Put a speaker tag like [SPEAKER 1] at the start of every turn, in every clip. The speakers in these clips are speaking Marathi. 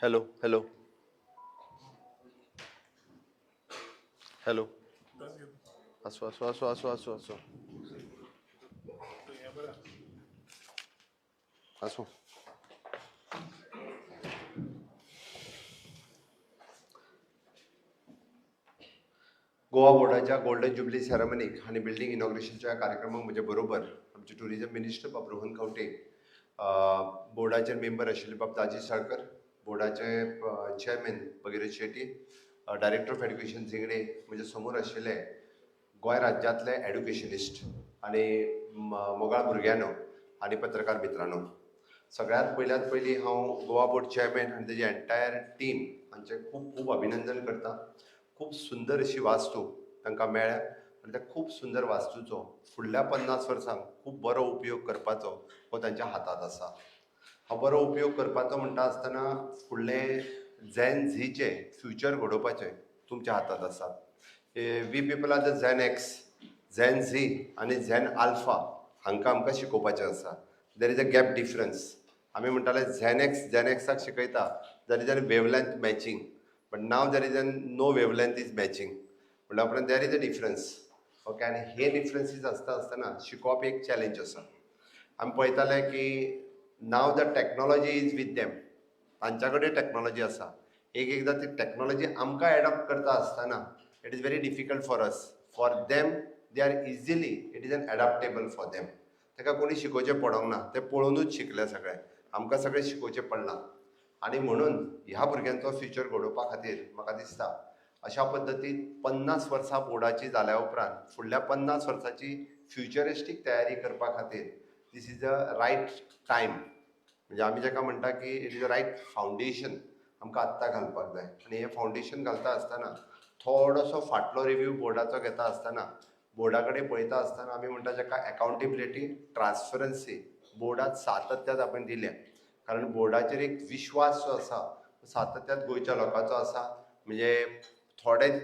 [SPEAKER 1] हॅलो हॅलो हॅलो असो असो असो असो असो असो असो गोवा बोर्डाच्या गोल्डन ज्युबली सेरेमनीक आणि बिल्डिंग इनॉग्रेशनच्या कार्यक्रमाक म्हजे बरोबर आमचे टुरिझम मिनिस्टर बाब रोहन खंवटे, बोर्डाचे मेंबर आशिल्ले बाब दाजी साळकर, बोर्डाचे chairman Bhagirath Shetty, director of education Zingade म्हणजे समोर आशिल्ले गोंय राज्यांतले एड्युकेशनिस्ट आणि मोगाळ भुरग्यांनो आणि पत्रकार मित्रांनो, सगळ्यात पयली हांव गोवा बोर्ड चेअरमॅन आनी तेजी एंटायर टीम हांचे खूब खूब अभिनंदन करता. खूप सुंदर अशी वास्तू तांकां मेळ्ळ्या आनी त्या खूब सुंदर वास्तूचो फुडल्या 50 वर्सांक खूब बरो उपयोग करपाचो हो तांच्या हातांत आसा. हा बरो उपयोग करपाचो म्हणटा आसतना फुडले झॅन झीचे फ्युचर घडोवपाचें तुमच्या हातांत आसा. We people are the gen X, gen Z आनी झॅन आल्फा हांकां आमकां शिकोवपाचें आसा. There is a gap difference. आमी म्हणटाले झॅन एक्साक शिकयता जाल्यार जाल्यार wavelength matching, but now there is no wavelength is matching म्हणल्या उपरांत there is a difference. Okay, आनी हे डिफरन्सीस आसतना शिकोवप एक चॅलेंज आसा. आमी पळयताले की नाव the technology is with them. तांच्या कडेन टॅक्नॉलॉजी आसा. एकदां ती टॅक्नॉलॉजी आमकां एडॉप्ट करता आसतना it is very difficult for us. For them they are easily it is an adoptable for them. ताका कोणी शिकोवचें पडोंक ना, ते पळोवनूच शिकले सगळे. आमकां सगळें शिकोवचें पडना. आनी म्हणून ह्या भुरग्यांचो फ्युचर घडोवपा खातीर म्हाका दिसता अशा पद्दतीन 50 वर्सां बोर्डाची जाल्या उपरांत फुडल्या 50 वर्सांची फ्युचरिस्टीक तयारी करपा खातीर this is a right time. म्हणजे आमी जाका म्हणटा की it is a right foundation आमकां आत्तां घालपाक जाय. आनी हें फावंडेशन घालता आसतना थोडोसो फाटलो रिव्यू बोर्डाचो घेता आसतना बोर्डा कडेन पळयता आसतना आमी म्हणटा जाका अकावंटेबिलिटी, ट्रान्सपरन्सी बोर्डाक सातत्यान आपण दिल्या. कारण बोर्डाचेर एक विश्वास जो आसा सातत्यान गोंयच्या लोकांचो आसा. म्हणजे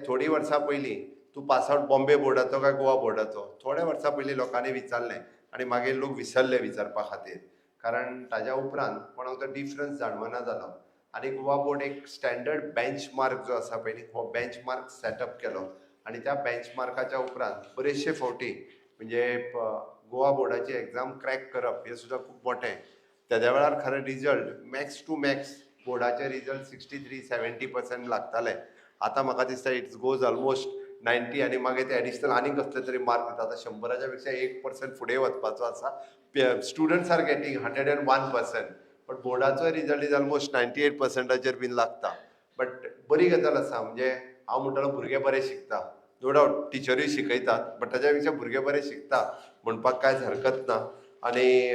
[SPEAKER 1] थोडी वर्सां पयलीं तूं पास आउट बॉम्बे बोर्डाचो काय गोवा बोर्डाचो, थोड्या वर्सां पयलीं लोकांनी विचारलें आनी मागीर लोक विसरले विचारपा खातीर. कारण ताज्या उपरांत कोणाक तो डिफरन्स जाणवना जालो. आनी गोवा बोर्ड एक स्टँडर्ड बेंचमार्क जो आसा पळय हो बेंचमार्क सेटअप केलो. आनी त्या बेंचमार्काच्या उपरांत बरेचशे फावटी म्हणजे गोवा बोर्डाची एग्जाम क्रॅक करप हें सुद्दां खूब मोठें. तेद्या वेळार खरें रिजल्ट मॅक्स टू मॅक्स बोर्डाचे रिजल्ट 63-70% लागताले. आतां म्हाका दिसता इट्स गोज ऑलमोस्ट 90 आनी मागीर ते एडिशनल आनी कसले तरी मार्क दिता. आतां 100च्या पेक्षा 1% फुडें वचपाचो आसा. स्टुडंट्स आर गेटींग 101%, बट बोर्डाचो रिजल्ट इज ऑलमोस्ट 98%चेर बीन लागता. बट बरी गजाल आसा. म्हणजे हांव म्हणटलो भुरगे बरे शिकता, नो डावट टिचरूय शिकयतात, बट ताच्या पेक्षा भुरगे बरे शिकता म्हणपाक कांयच हरकत ना. आनी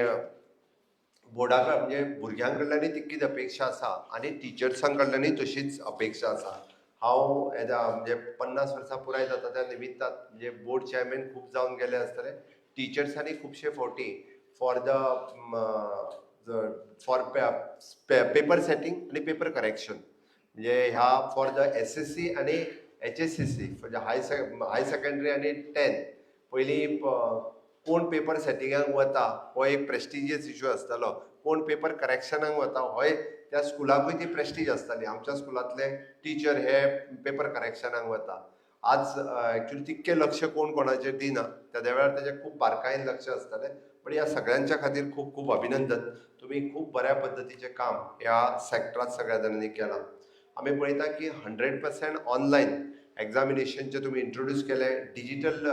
[SPEAKER 1] बोर्डाक म्हणजे भुरग्यां कडल्यानूय तितकीच अपेक्षा आसा आनी टिचर्सां कडल्यानूय तशीच अपेक्षा आसा. हांव म्हणजे 50 वर्सां पुराय जाता त्या निमित्तान म्हणजे बोर्ड चेअरमॅन खूब जावन गेले आसतले. टिचर्सांनी खुबशे फावटी फॉर पेपर सेटींग आनी पेपर करेक्शन म्हणजे ह्या फॉर द SSC आनी HSCC म्हणजे हाय सेकंडरी आनी 10th पयलीं कोण पेपर सेटिंगाक वता हो एक प्रेस्टिजियस इश्यू आसतालो. कोण पेपर करेक्शनाक वता होय त्या स्कुलाकूय ती प्रेस्टीज आसताली. आमच्या स्कुलांतले टीचर हे पेपर करेक्शनाक वता. आज एक्चुअली तितकें लक्ष कोण कोणाचेर दिना. त्या वेळार तेजें खूब बारकायेन लक्ष आसतालें. पण ह्या सगळ्यांच्या खातीर खूब खूब अभिनंदन. तुमी खूब बऱ्या पद्दतीचें काम ह्या सॅक्टरांत सगळ्या जाणांनी केलां. आमी पळयता की 100% ऑनलायन एग्जामिनेशनचे तुमी इंट्रोड्यूस केले. डिजिटल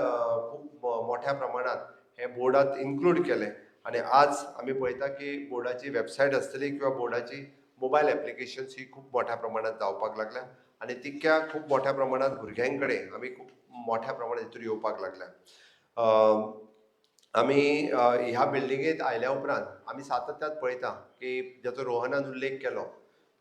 [SPEAKER 1] खूब मोठ्या प्रमाणात हे बोर्डात इन्क्लूड केले. आनी आज आमी पळयता की बोर्डाची वेबसायट आसतली किंवा बोर्डाची मोबायल एप्लिकेशन्स ही खूब मोठ्या प्रमाणात जावपाक लागल्या. आनी तितक्या खूब मोठ्या प्रमाणात भुरग्यां कडेन आमी खूब मोठ्या प्रमाणात हितून येवपाक लागल्या. आमी ह्या बिल्डिंगेंत आयल्या उपरांत आमी सातत्यान पळयता की जाचो रोहनान उल्लेख केलो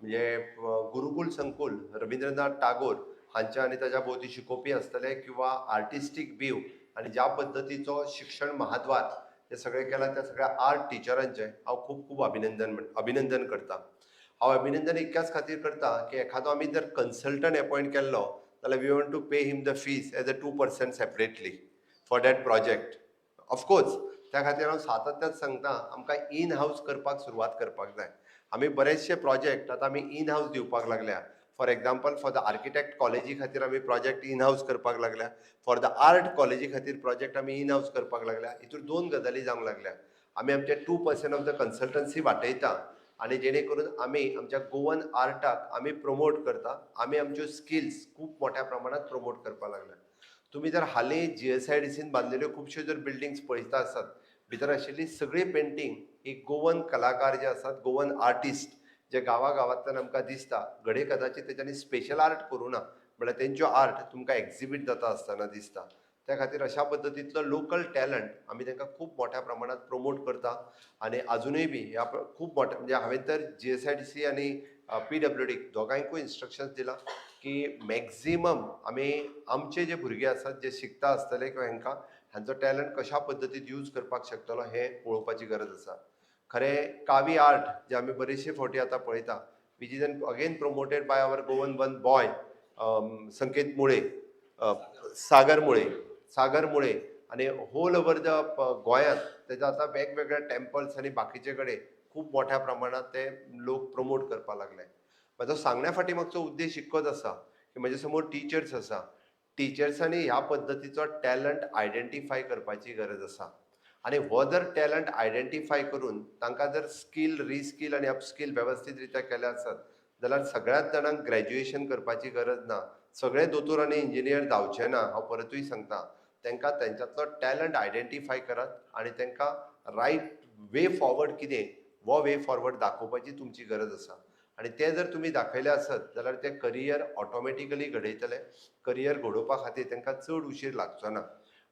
[SPEAKER 1] म्हणजे गुरुकुल संकुल रविंद्रनाथ टागोर हांच्या आनी ताच्या भोवती शिकोवपी आसतले किंवा आर्टिस्टीक व्यू आनी ज्या पद्दतीचो शिक्षण महाद्वार हे सगळें केलां त्या सगळ्या आर्ट टिचरांचें हांव खूब खूब अभिनंदन करता. हांव अभिनंदन इतक्याच खातीर करता की एखादो आमी जर कन्सल्टंट अपॉयंट केल्लो जाल्यार we want to pay him the fees as a 2% separately for that project. Of course त्या खातीर हांव सातत्यान सांगता आमकां इन हावस करपाक सुरवात करपाक जाय. आमी बरेचशे प्रोजेक्ट आतां आमी इन हाऊस दिवपाक लागल्या. For example for the architect कॉलेजी खातीर आमी प्रोजेक्ट इन हाऊस करपाक लागल्या. फॉर द आर्ट कॉलेजी खातीर प्रोजेक्ट आमी इन हाऊस करपाक लागल्या. हितूर दोन गजाली जावंक लागल्या. आमी आमचे 2% ऑफ द कन्सल्टन्सी वांटयता आनी जेणे करून आमी आमच्या गोवन आर्टाक आमी प्रमोट करता. आमी आमच्यो स्किल्स खूब मोठ्या प्रमाणात प्रमोट करपाक लागल्या. तुम्ही जर हालीं GSIDCन बांदलेल्यो खुबश्यो जर बिल्डिंग्स पळयता आसत, भितर आशिल्ली सगळी पेंटींग ही गोवन कलाकार जे आसात, गोवन आर्टिस्ट जे गांवांतल्यान आमकां दिसता. घडये कदाचित तेच्यांनी स्पेशल आर्ट करूं ना, म्हळ्यार तेंच्यो आर्ट तुमकां एक्झिबीट जाता आसतना दिसता. त्या खातीर अशा पद्दतींतलो लोकल टॅलंट आमी तांकां खूब मोठ्या प्रमाणात प्रमोट करता आनी अजुनूय बी ह्या खूब मोठ्या म्हणजे हांवें तर GSIDC आनी PWD दोगांयकूय इन्स्ट्रक्शन्स दिला की मॅक्झिमम आमी आमचे जे भुरगे आसात जे शिकता आसतले किंवा हांचो टॅलंट कशा पद्दतीन यूज करपाक शकतलो हें पळोवपाची गरज आसा. खरें कावी आर्ट जे आमी बरेचशे फावटी आतां पळयता, which is again promoted by our Goan one boy Sanket मुळे, सागर मुळे आनी होल ओवर द गोंयांत तेजो आतां वेगवेगळ्या टेम्पल्स आनी बाकीचे कडेन खूब मोठ्या प्रमाणात ते लोक प्रमोट करपाक लागले. म्हाजो सांगण्या फाटी मागचो उद्देश इतकोच आसा की म्हजे समोर टिचर्स आसा. टिचर्सांनी ह्या पद्दतीचो टॅलंट आयडेंटिफाय करपाची गरज आसा आनी हो जर टॅलंट आयडेंटिफाय करून तांकां जर स्कील रिस्कील आनी अपस्कील वेवस्थीत रित्या केले आसत जाल्यार सगळ्याच जाणांक ग्रॅज्युएशन करपाची गरज ना. सगळे दोतोर आनी इंजिनियर जावचे ना. हांव परतूय सांगता, तांकां तेंच्यांतलो टॅलंट आयडेंटिफाय करात आनी तांकां रायट वे फॉरवर्ड कितें हो वे फॉरवर्ड दाखोवपाची तुमची गरज आसा. आनी ते जर तुमी दाखयले आसत जाल्यार ते करियर ऑटोमॅटिकली घडयतले. करियर घडोवपा खातीर तांकां चड उशीर लागचो ना.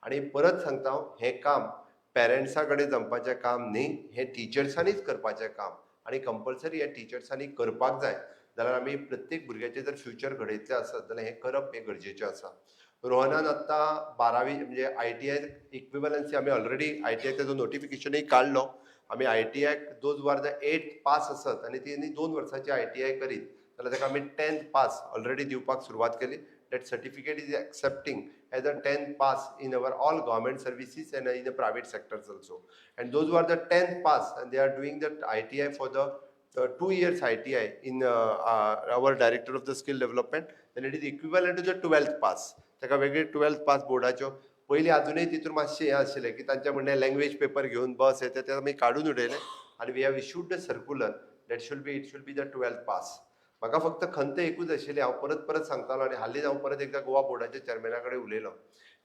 [SPEAKER 1] आनी परत सांगता हांव, हें काम पेरंट्सा कडेन जमपाचें काम न्ही, हें टिचर्सांनीच करपाचें काम आनी कंपल्सरी हें टिचर्सांनी करपाक जाय. जाल्यार आमी प्रत्येक भुरग्याचें जर फ्युचर घडयतले आसत जाल्यार हें करप हें गरजेचें आसा. रोहनान आत्तां 12वी म्हणजे ITI इक्विवलन्सी आमी ऑलरेडी ITI तेजो नोटिफिकेशनूय काडलो. आमी ITI those were the 8th pass आसत आनी ती 2 वर्सांची ITI करीत जाल्यार ताका आमी 10th पास ऑलरेडी दिवपाक सुरवात केली. That certificate is accepting as a 10th pass in our all government services and in the private sectors also. And those who are the 10th pass and they are doing the ITI for the 2 years ITI in our director of the skill development, then it is equivalent to the 12th pass. ताका वेगळी 12th पास बोर्डाच्यो पयलीं अजूनही तितून मातशें हें आशिल्लें की तांचे म्हणणें लँग्वेज पेपर घेवन बस येते ते आमी काडून उडयले आनी we have issued the circular that it should be the 12th pass. म्हाका फक्त खंत एकूच आशिल्ली, हांव परत सांगतालो आनी हालींच हांव परत एकदा गोवा बोर्डाच्या चेअरमॅना कडेन उलयलो.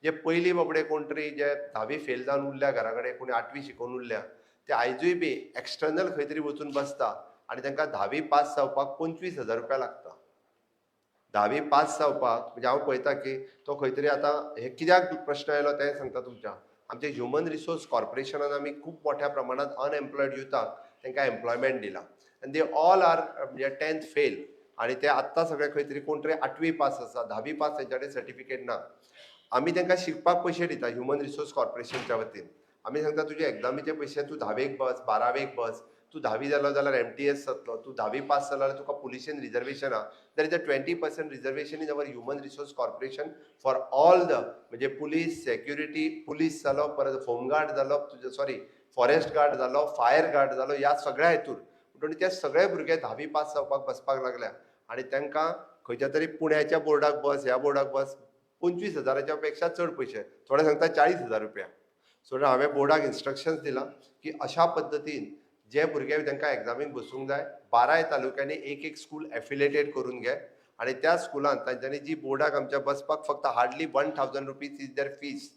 [SPEAKER 1] जे पयलीं बाबडे कोण तरी जे 10वी फेल जावन उरल्या घरा कडेन, कोणी 8वी शिकून उरल्या, ते आयजूय बी एक्सटर्नल खंय तरी वचून बसता आनी तांकां 10वी पास जावपाक 25,000 रुपया लागता. 10वी पास जावपाक म्हणजे हांव पळयता की तो खंय तरी आतां हे कित्याक प्रश्न आयलो तें सांगता तुमच्या. आमचे ह्युमन रिसोर्स कॉर्पोरेशनान आमी खूब मोठ्या प्रमाणात अनएम्प्लॉयड युथाक तांकां एम्प्लॉयमेंट दिला आनी दे ऑल आर म्हणजे 10th फेल आनी ते आत्तां सगळे खंय तरी कोण तरी 8वी पास आसा, 10वी पास तेंच्या कडेन सर्टिफिकेट ना. आमी तांकां शिकपाक पयशे दिता ह्युमन रिसोर्स कॉर्पोरेशनच्या वतीन. आमी सांगता तुजे एग्जामीचे पयशे तूं 10वेक बस, 12वेक बस, तूं 10वी जालो जाल्यार MTS जातलो, तूं 10वी पास जालो जाल्यार तुका पुलिशेन रिजर्वेशन आहा. There is a 20% reservation in our human resource corporation for all the म्हणजे पुलीस, सेक्युरिटी, पुलीस जालो, परत होमगार्ड जालो, सॉरी फॉरेस्ट गार्ड जालो, फायर गार्ड जालो, ह्या सगळ्या हेतूर म्हणून ते सगळे भुरगे 10वी पास जावपाक बसपाक लागल्या आनी तांकां खंयच्या तरी पुण्याच्या बोर्डाक बस, ह्या बोर्डाक बस 25,000च्या पेक्षा चड पयशे, थोडे सांगता 40,000 रुपया. सो हांवें बोर्डाक इन्स्ट्रक्शन्स दिला की अशा पद्दतीन जे भुरगे तांकां एग्जामीक बसूंक जाय, 12 तालुक्यांनी एक स्कूल एफिलेटेड करून घे आनी त्या स्कुलान तांच्यांनी जी बोर्डाक आमच्या बसपाक फक्त hardly 1,000 rupees is there fees.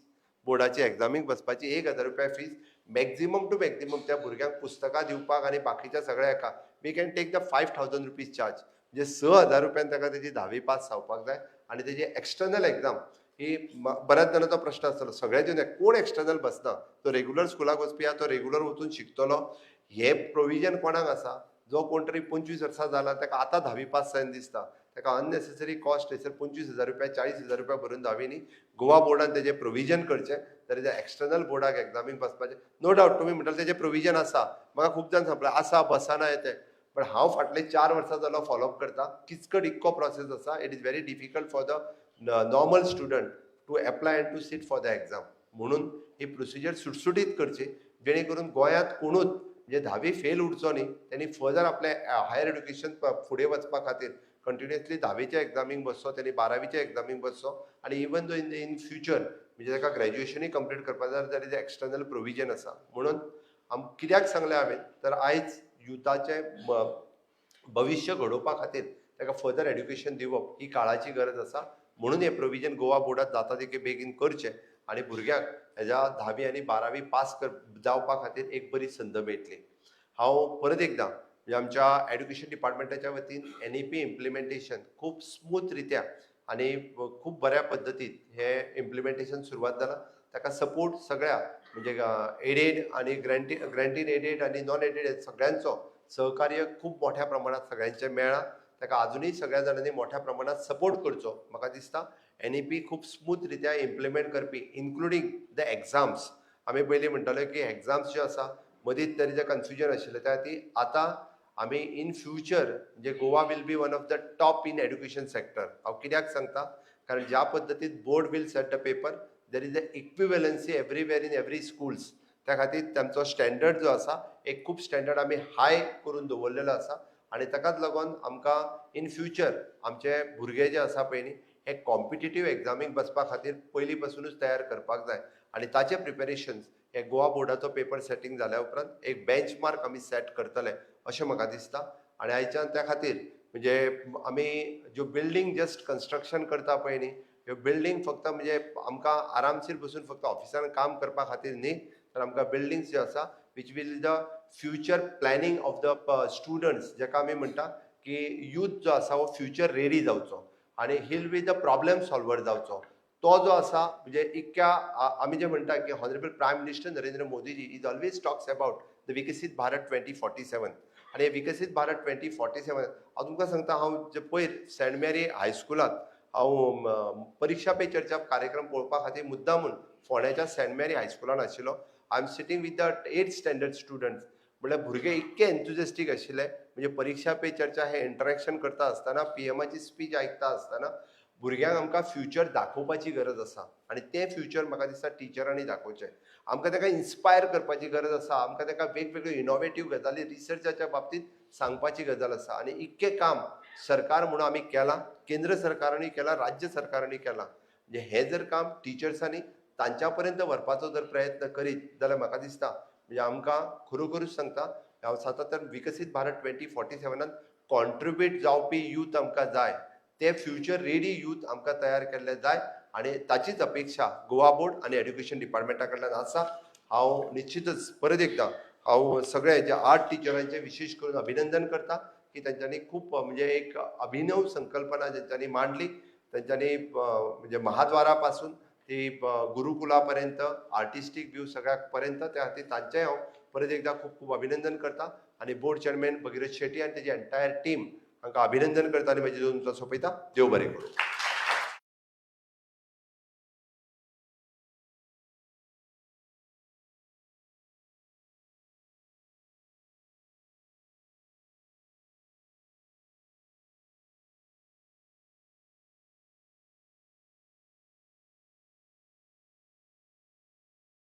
[SPEAKER 1] बोर्डाची एग्जामीक बसपाची 1,000 रुपया फीज. मॅक्झिमम टू मॅक्झिमम त्या भुरग्यांक पुस्तकां दिवपाक आनी बाकीच्या सगळ्या हेका we can take the 5,000 rupees charge. म्हणजे 6,000 रुपयान ताका तेजी 10वी पास जावपाक जाय आनी तेजी एक्सटर्नल एग्जाम ही बऱ्याच जाणांचो प्रश्न आसतलो, सगळे जण कोण एक्सटर्नल बसना, तो रेग्युलर स्कुलाक वचपी आहा, तो रेग्युलर वचून शिकतलो. हे प्रोविजन कोणाक आसा, जो कोण तरी 25 वर्सां जाला ताका आतां 10वी पास जायन दिसता, ताका अननेसेसरी कॉस्ट थंयसर 25,000 रुपया 40,000 रुपया भरून 10वी न्ही. गोवा बोर्डान तेजें प्रोविजन करचें, तर त्या एक्सटर्नल बोर्डाक एग्जामीक बसपाचें. नो डावट तुमी म्हणटाले तेजें प्रोविजन आसा, म्हाका खूब जाण सांगलें आसा बसना येते, पण हांव फाटले 4 वर्सां जालो फॉलोअप करता. किचकट इतको प्रोसेस आसा, it is very difficult for the normal student to apply and to sit for the exam. म्हणून ही प्रोसिजर सुटसुटीत करची जेणे करून गोंयांत कोणूच म्हणजे 10वी फेल उरचो न्ही, त्यांनी फर्दर आपले हायर एड्युकेशन फुडें वचपा खातीर कंटिन्युअसली 10वीच्या एग्जामीक बसचो, त्यांनी 12वीच्या एग्जामीक बसचो आणि इवन दो इन फ्युचर म्हणजे ताका ग्रॅज्युएशनूय कंप्लीट करपाक जाय जाल्यार तेजें एक्सटर्नल प्रोविजन आसा. म्हणून कित्याक सांगलें हांवें तर आयज युथाचें भविश्य घडोवपा खातीर ताका फर्दर एड्युकेशन दिवप ही काळाची गरज आसा. म्हणून हे प्रोविजन गोवा बोर्डात जाता तितके बेगीन करचें आनी भुरग्यांक हेज्या 10वी आनी 12वी पास जावपा खातीर एक बरी संद मेळटली. हांव परत एकदां म्हणजे आमच्या एड्युकेशन डिपार्टमेंटाच्या वतीन NEP इम्प्लिमेंटेशन खूब स्मूथ रित्या आनी खूब बऱ्या पद्दतीन हे इम्प्लिमेंटेशन सुरवात जालां. ताका सपोर्ट सगळ्या म्हणजे एडेड आनी ग्रँटीन एडेड आनी नॉन एडेड सगळ्यांचो सहकार्य खूब मोठ्या प्रमाणात सगळ्यांचे मेळ्ळा. ताका अजुनूय सगळ्या जाणांनी मोठ्या प्रमाणात सपोर्ट करचो. म्हाका दिसता NEP खूब स्मूथ रित्या implement Karpi including the exams. आमी पयलीं म्हणटाले की एग्जाम्स ज्यो आसा मदींच तरी जे कन्फ्युजन आशिल्लें त्या खातीर आतां आमी इन फ्युचर म्हणजे Goa will be one of the top in education sector. हांव कित्याक सांगता कारण ज्या पद्दतीन board will set the paper there is a equivalency everywhere in every schools. त्या खातीर तांचो स्टँडर्ड जो आसा एक खूब स्टँडर्ड आमी हाय करून दवरलेलो आसा आनी ताकाच लागून आमकां इन फ्युचर आमचे भुरगे जे आसा पळय न्ही हे कॉम्पिटिटीव एग्जामीक बसपा खातीर पयलीं पासूनच तयार करपाक जाय आनी ताचे प्रिपेरेशन्स हे गोवा बोर्डाचो पेपर सेटींग जाल्या उपरांत एक बेंचमार्क आमी सेट करतले अशें म्हाका दिसता. आनी आयच्यान त्या खातीर म्हणजे आमी ज्यो बिल्डींग जस्ट कन्स्ट्रक्शन करता पळय न्ही ह्यो बिल्डींग फक्त म्हणजे आमकां आरामशीर बसून फक्त ऑफिसान काम करपा खातीर न्ही तर आमकां बिल्डींग्स ज्यो आसा which will the future planning of the students जेका आमी म्हणटा की यूथ जो आसा हो फ्युचर रेडी जावचो आनी he'll be the problem solver जावचो. तो जो आसा म्हणजे इतक्या आमी जे म्हणटा की honourable prime minister Narendra Modiji is always talks about the विकसीत भारत 2047 आनी हे विकसीत भारत 2047 हांव तुमकां सांगता हांव जे पयर सेंट मेरी हायस्कुलांत हांव परीक्षा पे चर्चा कार्यक्रम पळोवपा खातीर मुद्दामून फोंड्याच्या सेंट मेरी हायस्कुलान आशिल्लो. I am sitting with the 8th standard students. म्हळ्यार भुरगे इतके एन्थुजिस्टीक आशिल्ले म्हणजे परीक्षा पे चर्चा हे इंटरेक्शन करता आसतना PMची स्पीच आयकता आसतना भुरग्यांक आमकां फ्युचर दाखोवपाची गरज आसा आनी तें फ्युचर म्हाका दिसता टिचरांनी दाखोवचें. आमकां ताका इन्स्पायर करपाची गरज आसा. आमकां ताका वेगवेगळ्यो इनोवेटीव गजाली रिसर्चाच्या बाबतींत सांगपाची गजाल आसा आनी इतकें काम सरकार म्हणून आमी केलां. केंद्र सरकारांनी केलां, राज्य सरकारांनी केलां. म्हणजे हें जर काम टिचर्सांनी तांच्या पर्यंत व्हरपाचो जर प्रयत्न करीत जाल्यार म्हाका दिसता म्हणजे आमकां खरोखरूच सांगता हांव सतत विकसीत भारत 2047 कॉन्ट्रिब्यूट जावपी यूथ आमकां जाय. ते फ्युचर रेडी यूथ आमकां तयार केल्ले जाय आनी ताचीच अपेक्षा गोवा बोर्ड आनी एड्युकेशन डिपार्टमेंटा कडल्यान आसा. हांव निश्चितच परत एकदां हांव सगळे जे 8 टिचरांचे विशेश करून अभिनंदन करता की तांच्यांनी खूब म्हणजे एक अभिनव संकल्पना जेंच्यांनी मांडली. तांच्यांनी म्हणजे महाद्वारा पासून ती गुरुकुला पर्यंत आर्टिस्टीक व्यू सगळ्याक पर्यंत त्या खातीर तांचेंय हांव परत एकदां खूब खूब अभिनंदन करता आनी बोर्ड चेअरमॅन भगीरथ शेट्टी आनी तेजी एंटायर टीम हांकां अभिनंदन करता आनी म्हजी दोन सोंपयता. देव बरें करूं.